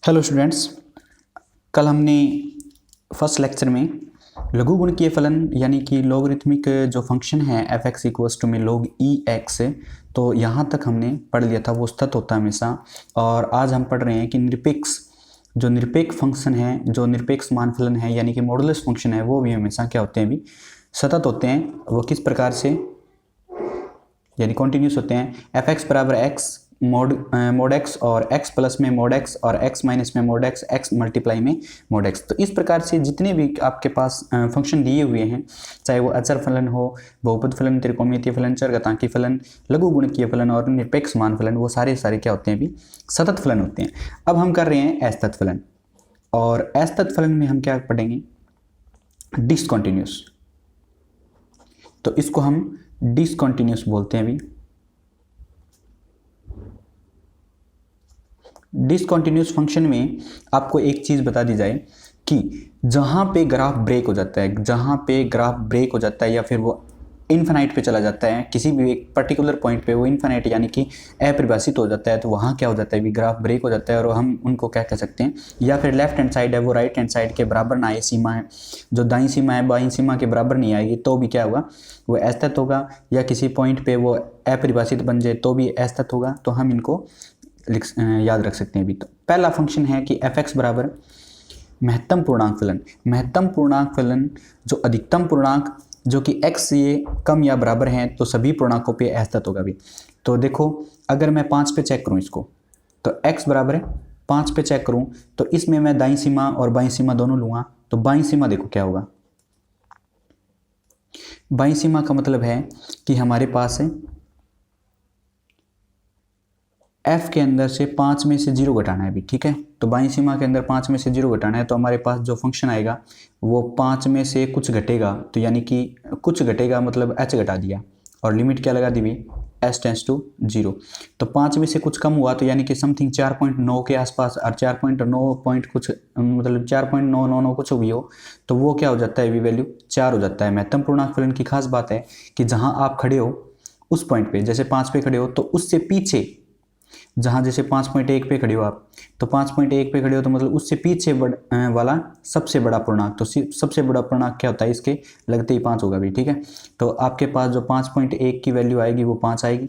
Hello students, कल हमने first lecture में लघुगुणकीय फलन यानी कि लॉगरिथमिक जो फंक्शन है एफ एक्स इक्वल्स टू में लॉग ई एक्स, तो यहाँ तक हमने पढ़ लिया था। वो सतत होता है हमेशा। और आज हम पढ़ रहे हैं कि निरपेक्ष फंक्शन है, जो निरपेक्ष मान फलन है यानी कि मॉडुलस फंक्शन है, वो भी हमेशा क्या होते हैं, भी सतत होते हैं। वो किस प्रकार से, यानी कॉन्टिन्यूस होते हैं। एफ एक्स बराबर एक्स मोड एक्स और एक्स प्लस में मोड एक्स और एक्स माइनस में मोड एक्स, एक्स मल्टीप्लाई में मोड एक्स। तो इस प्रकार से जितने भी आपके पास फंक्शन दिए हुए हैं, चाहे वो अचर फलन हो, बहुपद फलन, त्रिकोणमितीय फलन, चरघातांकी फलन, लघुगुणकीय फलन और निरपेक्ष मान फलन, वो सारे क्या होते हैं, भी सतत फलन होते हैं। अब हम कर रहे हैं असतत फलन, और असतत फलन में हम क्या पढ़ेंगे, डिसकंटिन्यूस। तो इसको हम डिसकंटिन्यूस बोलते हैं। अभी डिसकंटिन्यूस फंक्शन में आपको एक चीज बता दी जाए कि जहां पे ग्राफ ब्रेक हो जाता है, या फिर वो इन्फिनाइट पे चला जाता है, किसी भी एक पर्टिकुलर पॉइंट पे वो इन्फिनाइट यानी कि अपरिभाषित हो जाता है, तो वहाँ क्या हो जाता है, भी ग्राफ ब्रेक हो जाता है। और हम उनको क्या कह सकते हैं, या फिर लेफ्ट हैंड साइड है वो राइट हैंड साइड के बराबर ना आए, सीमा है जो दाईं सीमा है बाईं सीमा के बराबर नहीं आएगी, तो भी क्या होगा, वो असतत होगा। या किसी पॉइंट पे वो अपरिभाषित बन जाए तो भी असतत होगा। तो हम इनको याद रख सकते हैं। अभी तो पहला फंक्शन है कि एफ एक्स बराबर महत्तम पूर्णांक फलन। महत्तम पूर्णांक फलन जो अधिकतम पूर्णांक जो कि x से कम या बराबर हैं, तो सभी पूर्णांकों पे असतत होगा। भी तो देखो, अगर मैं 5 पे चेक करूं इसको, तो x बराबर है 5 पे चेक करूं, तो इसमें मैं दाईं सीमा और बाईं सीमा दोनों लूंगा। तो बाईं सीमा देखो क्या होगा, बाईं सीमा का मतलब है कि हमारे पास है f के अंदर से 5 में से 0 घटाना है। भी ठीक है, तो बाईं सीमा के अंदर 5 में से 0 घटाना है, तो हमारे पास जो फंक्शन आएगा वो 5 में से कुछ घटेगा, तो यानी कि कुछ घटेगा मतलब h घटा दिया, और लिमिट क्या लगा दी भी, s टेंस टू 0। तो 5 में से कुछ कम हुआ, तो यानी कि समथिंग 4.9 के आसपास, और 4.9 पॉइंट कुछ मतलब 4.999 कुछ भी हो, तो वो क्या हो जाता है, भी वैल्यू 4 हो जाता है। महत्तम पूर्णांक फलन की खास बात है कि जहाँ आप खड़े हो उस पॉइंट पे, जैसे 5 पे खड़े हो, तो उससे पीछे जहां जैसे 5.1 पे खड़े हो आप, तो 5.1 पे खड़े हो तो मतलब उससे पीछे वाला सबसे बड़ा पूर्णांक, तो सबसे बड़ा पूर्णांक क्या होता है, इसके लगते ही 5 होगा भी। ठीक है, तो आपके पास जो 5.1 की वैल्यू आएगी वो 5 आएगी।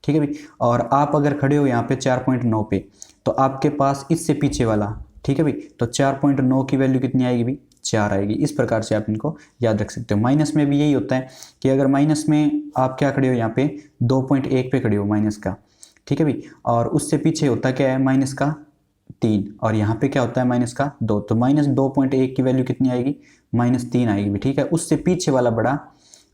ठीक है भी, और आप अगर खड़े हो यहाँ पे 4.9 पे, तो आपके पास इससे पीछे वाला, ठीक है भी, तो 4.9 की वैल्यू कितनी आएगी भी, 4 आएगी। इस प्रकार से आप इनको याद रख सकते हो। माइनस में भी यही होता है कि अगर माइनस में आप क्या खड़े हो, यहाँ पे 2.1 पे खड़े हो माइनस का, ठीक है भी, और उससे पीछे होता क्या है, माइनस का 3, और यहाँ पे क्या होता है, माइनस का 2, तो माइनस 2.1 की वैल्यू कितनी आएगी, -3 आएगी भी। ठीक है, उससे पीछे वाला बड़ा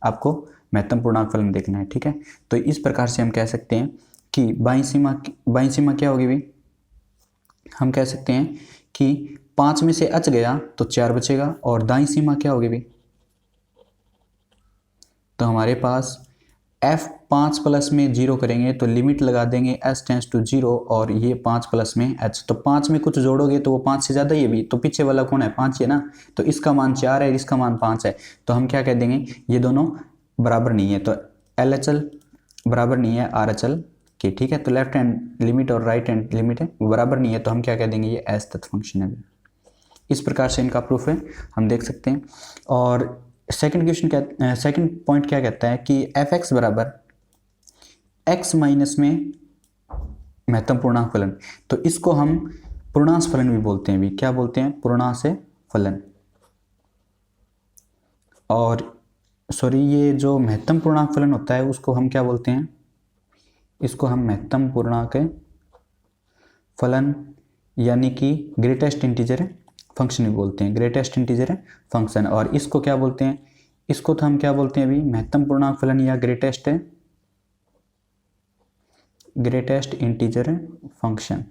आपको महत्तम पूर्णांक फलन देखना है। ठीक है, तो इस प्रकार से हम कह सकते हैं कि बाईं सीमा क्या होगी भी, हम कह सकते हैं कि 5 में से h गया तो 4 बचेगा, और दाईं सीमा क्या होगी भी, तो हमारे पास f 5 प्लस में 0 करेंगे तो लिमिट लगा देंगे s टेंस टू 0, और ये 5 प्लस में h, तो 5 में कुछ जोड़ोगे तो वो 5 से ज़्यादा ही है भी, तो पीछे वाला कौन है, 5 है ना, तो इसका मान 4 है, इसका मान 5 है, तो हम क्या कह देंगे, ये दोनों बराबर नहीं है, तो LHL बराबर नहीं है RHL के। ठीक है, तो लेफ्ट हैंड लिमिट और राइट हैंड लिमिट है बराबर नहीं है, तो हम क्या कह देंगे, ये असतत फंक्शन है। इस प्रकार से इनका प्रूफ है, हम देख सकते हैं। और सेकंड पॉइंट क्या कहता है कि एफ एक्स बराबर एक्स माइनस में महत्तम पूर्णांक फलन, तो इसको हम पूर्णांश फलन भी बोलते हैं। भी क्या बोलते हैं, पूर्णांश फलन। और सॉरी, ये जो महत्तम पूर्णांक फलन होता है उसको हम क्या बोलते हैं, इसको हम महत्तम पूर्णांक फलन यानी कि ग्रेटेस्ट इंटीजर फंक्शन भी बोलते हैं, ग्रेटेस्ट इंटीजर फंक्शन। और इसको क्या बोलते हैं, इसको तो हम क्या बोलते हैं अभी, महत्तम पूर्णांक फलन या ग्रेटेस्ट इंटीजर फंक्शन,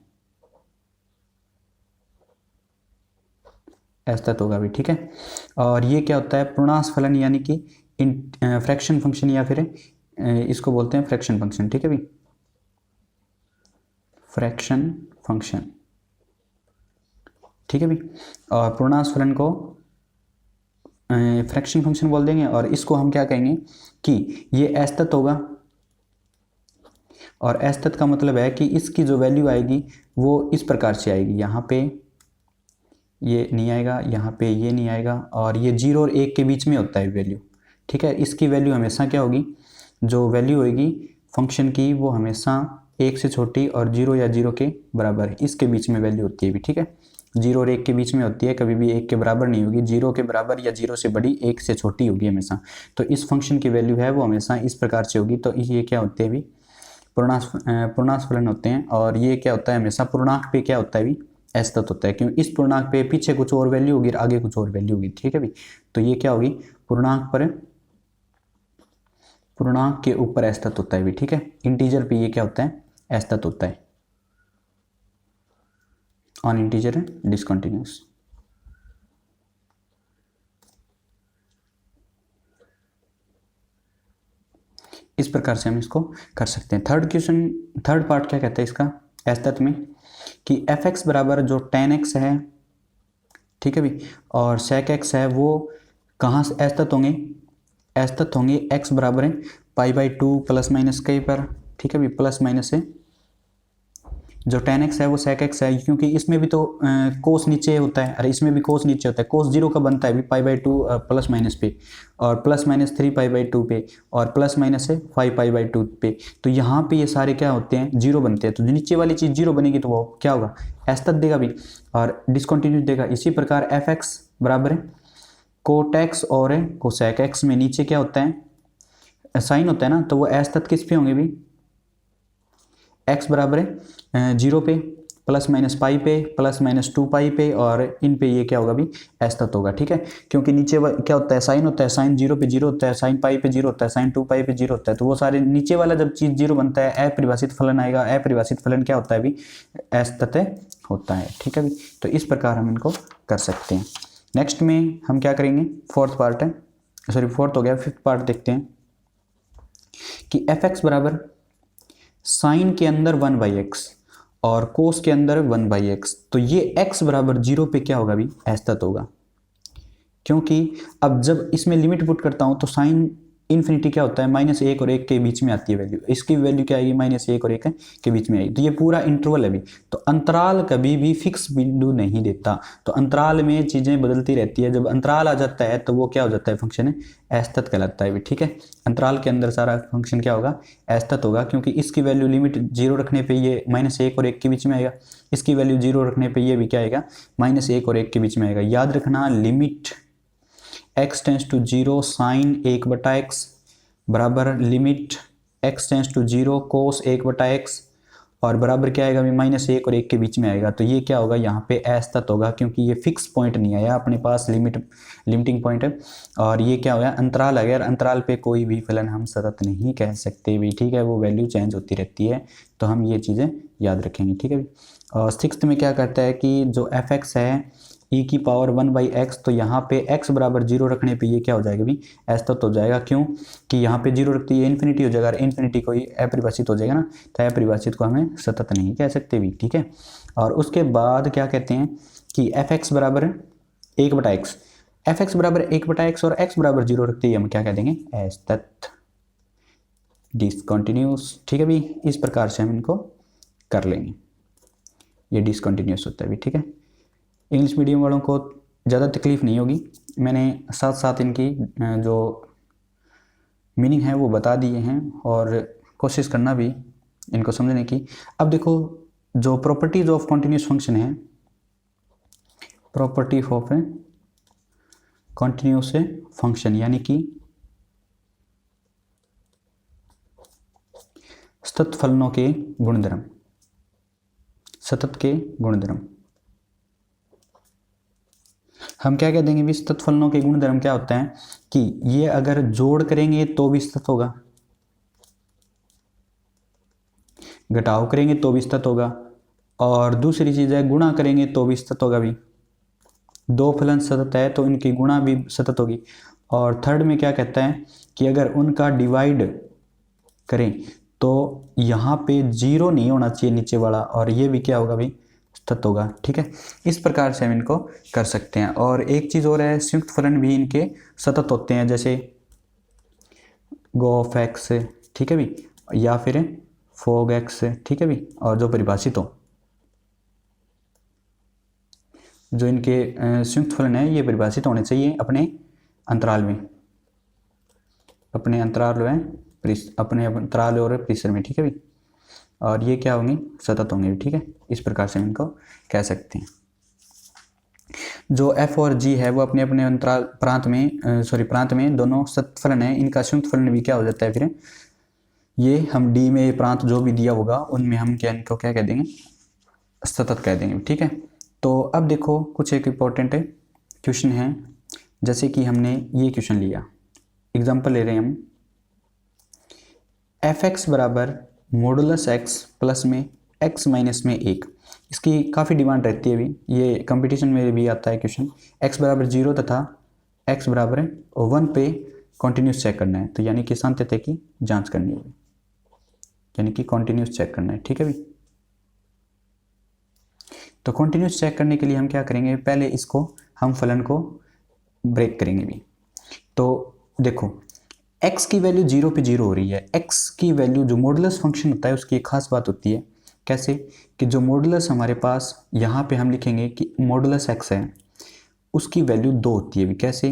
ऐसा तो होगा भी। ठीक है, और ये क्या होता है, पूर्णांश फलन यानी कि फ्रैक्शन फंक्शन, या फिर इसको बोलते हैं फ्रैक्शन फंक्शन। ठीक है भी, फ्रैक्शन फंक्शन। ठीक है भी, और पूर्णांश फलन को फ्रैक्शन फंक्शन बोल देंगे, और इसको हम क्या कहेंगे कि ये असतत होगा। और असतत का मतलब है कि इसकी जो वैल्यू आएगी वो इस प्रकार से आएगी, यहाँ पे ये नहीं आएगा, यहाँ पे ये नहीं आएगा, और ये 0 और 1 के बीच में होता है वैल्यू, ठीक है। इसकी वैल्यू हमेशा क्या होगी, जो वैल्यू होगी फंक्शन की वो हमेशा 1 से छोटी और 0 या 0 के बराबर, इसके बीच में वैल्यू होती है भी, ठीक है। 0 और 1 के बीच में होती है, कभी भी 1 के बराबर नहीं होगी, 0 के बराबर या 0 से बड़ी, 1 से छोटी होगी हमेशा। तो इस फंक्शन की वैल्यू है वो हमेशा इस प्रकार से होगी। तो ये क्या होते हैं भी, पूर्णांक फलन होते हैं। और ये क्या होता है, हमेशा पूर्णांक पे क्या होता है भी, असतत होता है, क्यों, इस पूर्णांक पे पीछे कुछ और वैल्यू होगी, आगे कुछ और वैल्यू होगी, ठीक है भी। तो ये क्या होगी, पूर्णांक के ऊपर असतत होता है भी, ठीक है। इंटीजर पे ये क्या होता है, असतत होता है, ऑन इंटीजर डिसकंटिन्यूअस। इस प्रकार से हम इसको कर सकते हैं। थर्ड पार्ट क्या कहता है इसका असतत में, कि एफ एक्स बराबर जो tan x है, ठीक है भी, और sec x है, वो कहाँ से असतत होंगे, असतत होंगे x बराबर है π/2 प्लस माइनस कई पर, ठीक है भी, प्लस माइनस है, जो tan x है वो sec x है, क्योंकि इसमें भी तो कोस नीचे होता है, अरे इसमें भी कोस नीचे होता है, कोस 0 का बनता है भी π/2 प्लस माइनस पे, और प्लस माइनस 3 π/2 पे, और प्लस माइनस है 5 π/2 पे। तो यहाँ पे ये सारे क्या होते हैं, 0 बनते हैं। तो नीचे वाली चीज़ 0 बनेगी तो वो क्या होगा, असतत देगा भी और डिसकंटिन्यूस देगा। इसी प्रकार एफ एक्स बराबर है कोट एक्स और कोसेक एक्स में नीचे क्या होता है, साइन होता है ना, तो वो असतत किस पे होंगे भी, x बराबर है 0 पे, प्लस माइनस पाई पे, प्लस माइनस 2 पाई पे, और इन पे ये क्या होगा भी, असतत होगा, ठीक है। क्योंकि नीचे क्या होता है, साइन होता है, साइन 0 पे 0 होता है, साइन पाई पे 0 होता है, साइन 2 पाई पे 0 होता है। तो वो सारे नीचे वाला जब चीज़ 0 बनता है, अपरिभाषित फलन आएगा, अपरिभाषित फलन क्या होता है भी, असतत होता है, ठीक है भी। तो इस प्रकार हम इनको कर सकते हैं। नेक्स्ट में हम क्या करेंगे, फोर्थ हो गया, फिफ्थ पार्ट देखते हैं कि एफ एक्स बराबर साइन के अंदर 1/x और कोस के अंदर 1/x। तो ये x बराबर 0 पे क्या होगा भी, असतत होगा, क्योंकि अब जब इसमें लिमिट पुट करता हूं तो साइन इन्फिनिटी क्या होता है, -1 और 1 के बीच में आती है वैल्यू, इसकी वैल्यू क्या आएगी, -1 और 1 के बीच में आएगी। तो ये पूरा इंटरवल है भी, तो अंतराल कभी भी फिक्स बिंदु नहीं देता, तो अंतराल में चीज़ें बदलती रहती है। जब अंतराल आ जाता है तो वो क्या हो जाता है, फंक्शन असतत कहलाता है भी, ठीक है। अंतराल के अंदर सारा फंक्शन क्या होगा, असतत होगा, क्योंकि इसकी वैल्यू लिमिट 0 रखने पर ये -1 और 1 के बीच में आएगा, इसकी वैल्यू 0 रखने पर ये भी क्या आएगा, -1 और 1 के बीच में आएगा। याद रखना, limit x tends to 0 sine 1/x बराबर limit x tends to 0 cos 1/x, और बराबर क्या आएगा, -1 और 1 के बीच में आएगा। तो ये क्या होगा, यहाँ पे असतत होगा, क्योंकि ये फिक्स पॉइंट नहीं आया अपने पास, लिमिटिंग पॉइंट है। और ये क्या होगा, अंतराल आ गया, अंतराल पे कोई भी फलन हम सतत नहीं कह सकते भी, ठीक है, वो वैल्यू चेंज होती रहती है। तो हम ये चीज़ें याद रखेंगे, ठीक है भी। और सिक्स्थ में क्या करता है कि जो एफ एक्स है e⁻1/x, तो यहाँ पे x बराबर 0 रखने पे ये क्या हो जाएगा भी, असतत हो जाएगा। क्यों कि यहाँ पे 0 रखते ही इन्फिनिटी हो जाएगा, और इन्फिनिटी कोई अपरिभाषित हो जाएगा ना, तो अपरिभाषित को हमें सतत नहीं कह सकते भी, ठीक है। और उसके बाद क्या कहते हैं कि एफ एक्स बराबर 1/x, एफ एक्स बराबर 1/x और x बराबर 0 रखते ही हम क्या कह देंगे, असतत, डिसकंटिन्यूअस, ठीक है भी। इस प्रकार से हम इनको कर लेंगे, ये डिसकंटिन्यूअस होता है भी, ठीक है। इंग्लिश मीडियम वालों को ज़्यादा तकलीफ नहीं होगी, मैंने साथ साथ इनकी जो मीनिंग है वो बता दिए हैं, और कोशिश करना भी इनको समझने की। अब देखो, जो प्रॉपर्टीज ऑफ कॉन्टिन्यूस फंक्शन है, प्रॉपर्टी ऑफ कॉन्टिन्यूस फंक्शन, यानी कि सतत फलनों के गुणधर्म, सतत के गुणधर्म, हम क्या कह देंगे भी, सतत फलनों के गुणधर्म क्या होता है कि ये अगर जोड़ करेंगे तो भी सतत होगा, घटाव करेंगे तो भी सतत होगा, और दूसरी चीज़ है गुणा करेंगे तो भी सतत होगा भी। दो फलन सतत है तो इनकी गुणा भी सतत होगी। और थर्ड में क्या कहता है कि अगर उनका डिवाइड करें तो यहाँ पे 0 नहीं होना चाहिए नीचे वाला, और ये भी क्या होगा भी, सतत होगा, ठीक है। इस प्रकार से हम इनको कर सकते हैं। और एक चीज़ और है, संयुक्त फलन भी इनके सतत होते हैं, जैसे गो ऑफ एक्स, ठीक है भी, या फिर फोग एक्स से, ठीक है भी, और जो परिभाषित हो, जो इनके संयुक्त फलन है ये परिभाषित होने चाहिए अपने अंतराल में, अपने अंतराल और परिसर में, ठीक है भी, और ये क्या होंगे, सतत होंगे भी, ठीक है। इस प्रकार से हम इनको कह सकते हैं। जो एफ और जी है वो अपने अपने अंतराल प्रांत में दोनों सतत फलन है, इनका संयुक्त फलन भी क्या हो जाता है फिर, ये हम डी में प्रांत जो भी दिया होगा उनमें हम क्या इनको क्या कह देंगे, सतत कह देंगे, ठीक है। तो अब देखो कुछ एक इम्पोर्टेंट क्वेश्चन है, जैसे कि हमने ये क्वेश्चन लिया, एग्जाम्पल ले रहे हैं हम, एफ एक्स बराबर मॉडुलस एक्स प्लस में एक्स माइनस में 1, इसकी काफ़ी डिमांड रहती है अभी, ये कंपटीशन में भी आता है क्वेश्चन। एक्स बराबर 0 तथा एक्स बराबर 1 पे कॉन्टिन्यूस चेक करना है, तो यानी कि सातत्य की जांच करनी है, यानी कि कॉन्टिन्यूस चेक करना है, ठीक है भी। तो कॉन्टिन्यूस चेक करने के लिए हम क्या करेंगे, पहले इसको हम फलन को ब्रेक करेंगे भी। तो देखो x की वैल्यू 0 पे 0 हो रही है, x की वैल्यू जो मॉडुलस फंक्शन होता है उसकी एक खास बात होती है, कैसे कि जो मॉडुलस हमारे पास यहाँ पे हम लिखेंगे कि मॉडुलस x है, उसकी वैल्यू 2 होती है भी, कैसे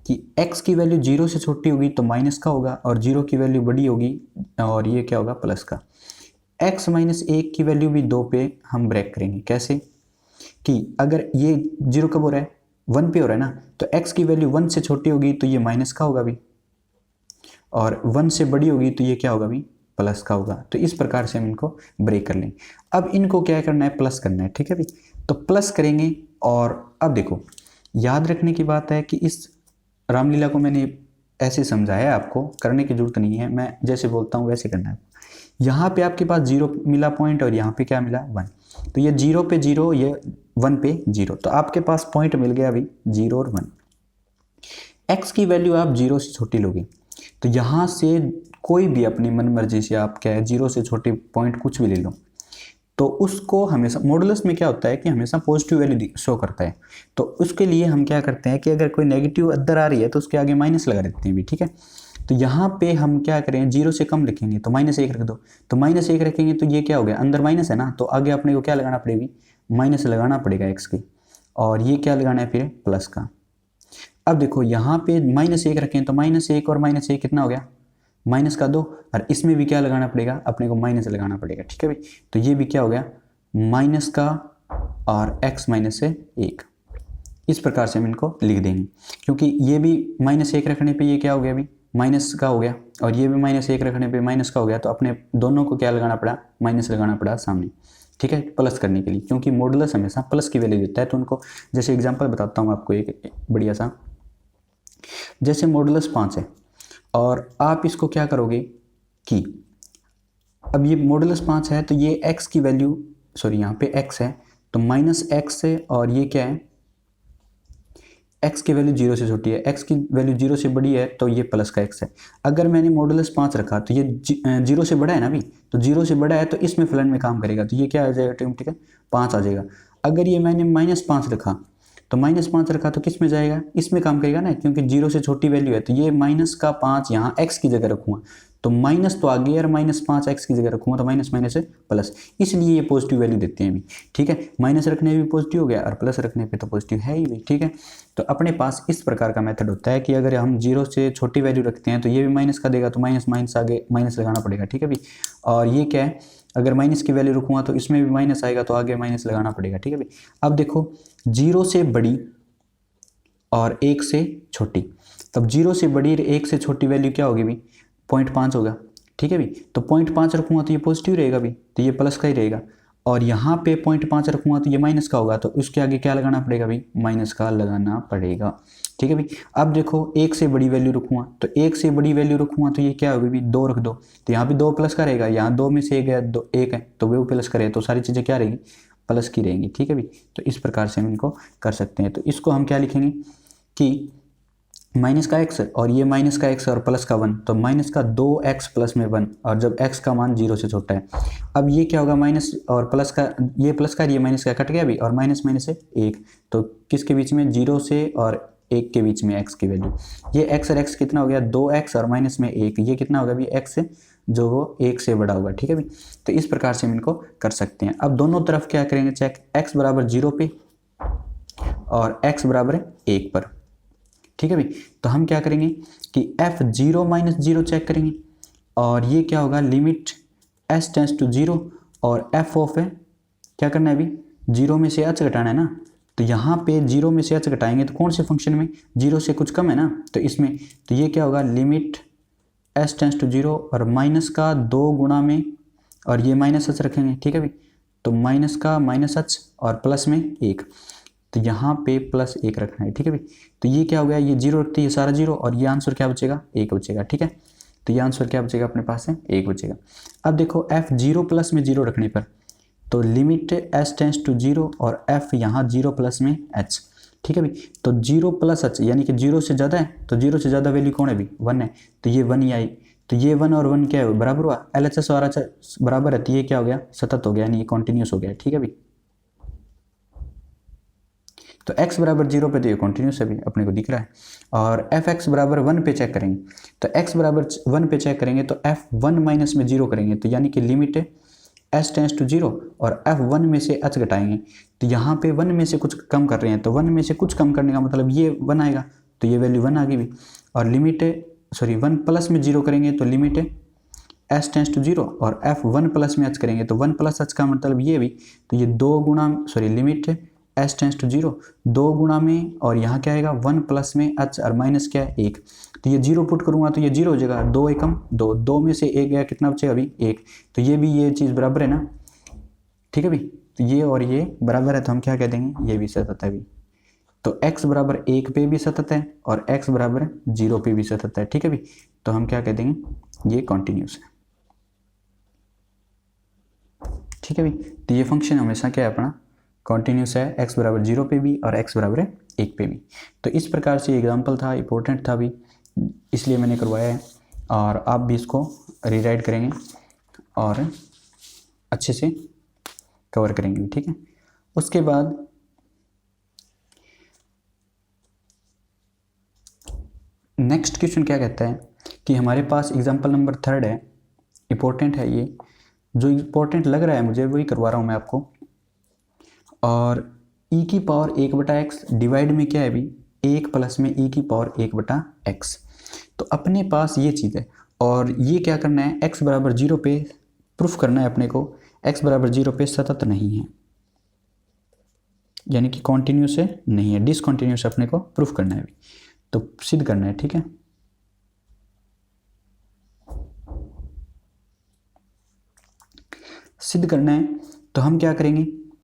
कि x की वैल्यू 0 से छोटी होगी तो माइनस का होगा, और 0 की वैल्यू बड़ी होगी और ये क्या होगा, प्लस का। x माइनस 1 की वैल्यू भी 2 पे हम ब्रेक करेंगे, कैसे कि अगर ये 0 कब हो रहा है, 1 पे हो रहा है ना, तो x की वैल्यू 1 से छोटी होगी तो ये माइनस का होगा भी, और 1 से बड़ी होगी तो ये क्या होगा भी, प्लस का होगा। तो इस प्रकार से हम इनको ब्रेक कर लेंगे। अब इनको क्या करना है, प्लस करना है, ठीक है भी। तो प्लस करेंगे, और अब देखो याद रखने की बात है कि इस रामलीला को मैंने ऐसे समझाया, आपको करने की जरूरत नहीं है, मैं जैसे बोलता हूँ वैसे करना है। यहाँ पे आपके पास 0 मिला पॉइंट, और यहाँ पे क्या मिला 1, तो ये 0 पे 0, ये 1 पे 0, तो आपके पास पॉइंट मिल गया अभी 0 और 1। x की वैल्यू आप 0 से छोटी लोगे, तो यहाँ से कोई भी अपनी मन मर्जी से आप क्या है 0 से छोटे पॉइंट कुछ भी ले लो, तो उसको हमेशा मॉडुलस में क्या होता है कि हमेशा पॉजिटिव वैल्यू शो करता है। तो उसके लिए हम क्या करते हैं कि अगर कोई नेगेटिव अदर आ रही है तो उसके आगे माइनस लगा देते हैं भी, ठीक है। तो यहाँ पे हम क्या करें, 0 से कम लिखेंगे तो -1 रख दो, तो -1 रखेंगे तो ये क्या हो गया, अंदर माइनस है ना, तो आगे अपने को क्या लगाना पड़ेगी, माइनस लगाना पड़ेगा x की, और ये क्या लगाना है फिर, प्लस का। अब देखो यहाँ पे -1 रखें तो -1 और -1 कितना हो गया, माइनस का 2, और इसमें भी क्या लगाना पड़ेगा, अपने को माइनस लगाना पड़ेगा, ठीक है भाई। तो ये भी क्या हो गया, माइनस का और x माइनस से 1, इस प्रकार से हम इनको लिख देंगे, क्योंकि ये भी -1 रखने पे ये क्या हो गया अभी, माइनस का हो गया, और ये भी -1 रखने पे माइनस का हो गया, तो अपने दोनों को क्या लगाना पड़ा, माइनस लगाना पड़ा सामने, ठीक है, प्लस करने के लिए, क्योंकि मॉडुलस हमेशा प्लस की वैल्यू देता है। तो उनको जैसे एग्जांपल बताता हूँ आपको एक बढ़िया सा, जैसे मॉडुलस 5 है, और आप इसको क्या करोगे कि अब ये मॉडुलस 5 है तो ये x की वैल्यू, सॉरी यहाँ पे x है तो -x है, और ये क्या है, x की वैल्यू 0 से छोटी है, x की वैल्यू 0 से बड़ी है तो ये प्लस का x है। अगर मैंने मॉडुलस 5 रखा तो ये 0 से बड़ा है ना अभी, तो 0 से बड़ा है तो इसमें फलन में काम करेगा, तो ये क्या आ जाएगा, ठीक है 5 आ जाएगा। अगर ये मैंने -5 रखा तो -5 रखा तो किस में जाएगा, इसमें काम करेगा ना, क्योंकि 0 से छोटी वैल्यू है, तो ये -5 यहाँ x की जगह रखूँगा तो माइनस तो आ गई, और -5 x की जगह रखूँगा तो माइनस माइनस से प्लस, इसलिए ये पॉजिटिव वैल्यू देते हैं भी, ठीक है। माइनस रखने पे भी पॉजिटिव हो गया, और प्लस रखने पे तो पॉजिटिव है ही भी, ठीक है। तो अपने पास इस प्रकार का मेथड होता है कि अगर हम 0 से छोटी वैल्यू रखते हैं तो ये भी माइनस का देगा, तो माइनस माइनस आगे माइनस लगाना पड़ेगा, ठीक है भी। और ये क्या है, अगर माइनस की वैल्यू रखूँगा तो इसमें भी माइनस आएगा, तो आगे माइनस लगाना पड़ेगा, ठीक है भी। अब देखो 0 से बड़ी और 1 से छोटी, तब 0 से बड़ी 1 से छोटी वैल्यू क्या होगी भी, 0.5 होगा, ठीक है भी। तो 0.5 रखूँगा तो ये पॉजिटिव रहेगा भी, तो ये प्लस का ही रहेगा, और यहाँ पे 0.5 रखूँगा तो ये माइनस का होगा, तो उसके आगे क्या लगाना पड़ेगा भी, माइनस का लगाना पड़ेगा, ठीक है भी। अब देखो 1 से बड़ी वैल्यू रखूँगा, तो 1 से बड़ी वैल्यू रखूँगा तो ये क्या होगी भी, 2 रख दो, तो यहाँ भी 2 प्लस का रहेगा, यहाँ 2 में से 1 है, 1 है तो वो प्लस का रहेगा, तो सारी चीज़ें क्या रहेगी, प्लस की रहेंगी, ठीक है भी। तो इस प्रकार से हम इनको कर सकते हैं। तो इसको हम क्या लिखेंगे कि माइनस का x और ये माइनस का x और प्लस का 1, तो माइनस का 2x प्लस में 1, और जब x का मान 0 से छोटा है, अब ये क्या होगा, माइनस और प्लस का, ये प्लस का ये माइनस का कट गया भी, और माइनस माइनस से 1, तो किसके बीच में, 0 से और 1 के बीच में x की वैल्यू, ये x और x कितना हो गया, 2x और माइनस में 1, ये कितना होगा भी, x से जो वो 1 से बड़ा होगा, ठीक है भी। तो इस प्रकार से हम इनको कर सकते हैं। अब दोनों तरफ क्या करेंगे चेक, x बराबर 0 पे और x बराबर 1 पर, ठीक है भी। तो हम क्या करेंगे कि f0 माइनस 0 चेक करेंगे और ये क्या होगा, लिमिट s टेंस टू 0 और f ऑफ है क्या करना है अभी, 0 में से h घटाना है ना। तो यहाँ पे 0 में से h घटाएंगे तो कौन से फंक्शन में, 0 से कुछ कम है ना, तो इसमें तो ये क्या होगा, लिमिट s टेंस टू 0 और माइनस का 2 गुणा में और ये माइनस h रखेंगे, ठीक है भी। तो माइनस का माइनस h और प्लस में 1, तो यहाँ पे प्लस 1 रखना है, ठीक है भी। तो ये क्या हो गया, ये 0 रखते हैं सारा 0 और ये आंसर क्या बचेगा, 1 बचेगा, ठीक है। तो ये आंसर क्या बचेगा अपने पास है, 1 बचेगा। अब देखो f0 प्लस में 0 रखने पर तो लिमिट s टेंस टू 0 और f यहाँ 0 प्लस में h, ठीक है भी। तो 0 प्लस h यानी कि 0 से ज़्यादा है, तो 0 से ज़्यादा वैल्यू कौन है भी, 1 है, तो ये 1 ही आई। तो ये 1 और 1 क्या है, बराबर हुआ, LHS और RHS बराबर है, तो ये क्या हो गया, सतत हो गया, यानी ये कॉन्टिन्यूस हो गया, ठीक है भी। तो x बराबर 0 पे तो ये कॉन्टिन्यूस है भी, अपने को दिख रहा है। और fx बराबर 1 पे चेक करेंगे, तो x बराबर 1 पे चेक करेंगे तो f1 माइनस में 0 करेंगे, तो यानी कि लिमिट है s टेंस टू 0 और f1 में से h घटाएंगे, तो यहाँ पे 1 में से कुछ कम कर रहे हैं, तो 1 में से कुछ कम करने का मतलब ये 1 आएगा, तो ये वैल्यू 1 आ गई भी। और लिमिट 1 प्लस में 0 करेंगे तो लिमिट s टेंस टू 0 और f1 प्लस में h करेंगे तो 1 प्लस h का मतलब ये भी, तो ये 2 गुणा लिमिट s टेंस टू 0 2 गुणा में और यहाँ क्या आएगा 1 प्लस में h और माइनस क्या है 1, तो ये 0 पुट करूँगा तो ये 0 हो जाएगा, 2 एकम 2, 2 में से 1 गया, कितना बचेगा अभी 1, तो ये भी ये चीज़ बराबर है ना, ठीक है भी। तो ये और ये बराबर है, तो हम क्या कह देंगे, ये भी सतत है भी। तो x बराबर 1 पे भी सतत है और x बराबर 0 पे भी सतत है, ठीक है भी। तो हम क्या कह देंगे, ये कॉन्टिन्यूस है, ठीक है भी। तो ये फंक्शन हमेशा क्या है अपना, कॉन्टिन्यूस है, x बराबर 0 पे भी और x बराबर 1 पे भी। तो इस प्रकार से एग्जाम्पल था, इंपॉर्टेंट था भी, इसलिए मैंने करवाया है। और आप भी इसको रीराइट करेंगे और अच्छे से कवर करेंगे, ठीक है। उसके बाद नेक्स्ट क्वेश्चन क्या कहता है कि हमारे पास एग्जाम्पल नंबर 3 है, इंपॉर्टेंट है ये, जो इंपॉर्टेंट लग रहा है मुझे वही करवा रहा हूँ मैं आपको। और e की पावर 1/x डिवाइड में क्या है भी, 1 प्लस में e की पावर 1/x। तो अपने पास ये चीज़ है और ये क्या करना है, x बराबर 0 पे प्रूफ करना है अपने को, x बराबर 0 पे सतत नहीं है, यानी कि कॉन्टिन्यूस है नहीं है, डिसकॉन्टिन्यूस अपने को प्रूफ करना है भी, तो सिद्ध करना है, ठीक है। सिद्ध करना है तो हम क्या करेंगे